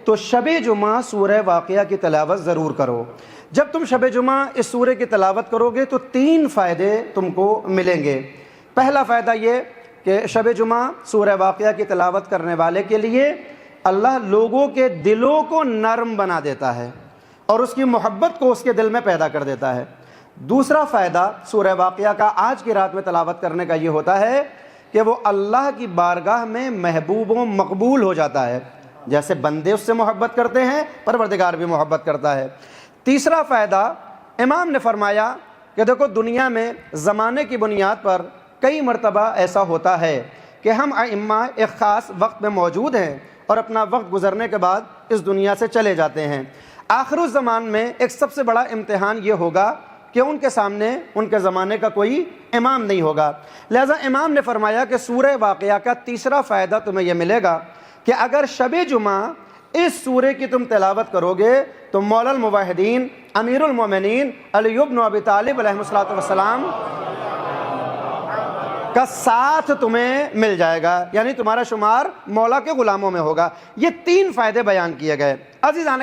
تو شب جمعہ سورہ واقعہ کی تلاوت ضرور کرو۔ جب تم شب جمعہ اس سورہ کی تلاوت کرو گے تو 3 فائدے تم کو ملیں گے۔ پہلا فائدہ یہ کہ شب جمعہ سورہ واقعہ کی تلاوت کرنے والے کے لیے اللہ لوگوں کے دلوں کو نرم بنا دیتا ہے اور اس کی محبت کو اس کے دل میں پیدا کر دیتا ہے۔ دوسرا فائدہ سورہ واقعہ کا آج کی رات میں تلاوت کرنے کا یہ ہوتا ہے کہ وہ اللہ کی بارگاہ میں محبوب و مقبول ہو جاتا ہے۔ جیسے بندے اس سے محبت کرتے ہیں، پروردگار بھی محبت کرتا ہے۔ تیسرا فائدہ امام نے فرمایا کہ دیکھو دنیا میں زمانے کی بنیاد پر کئی مرتبہ ایسا ہوتا ہے کہ ہم ائمہ ایک خاص وقت میں موجود ہیں اور اپنا وقت گزرنے کے بعد اس دنیا سے چلے جاتے ہیں۔ آخر الزمان میں ایک سب سے بڑا امتحان یہ ہوگا کہ ان کے سامنے ان کے زمانے کا کوئی امام نہیں ہوگا۔ لہذا امام نے فرمایا کہ سورہ واقعہ کا تیسرا فائدہ تمہیں یہ ملے گا کہ اگر شب جمعہ اس سورہ کی تم تلاوت کرو گے تو مولا الموحدین امیر المومنین علی بن ابی طالب علیہ السلام کا ساتھ تمہیں مل جائے گا، یعنی تمہارا شمار مولا کے غلاموں میں ہوگا۔ یہ 3 فائدے بیان کیے گئے۔ عزیزان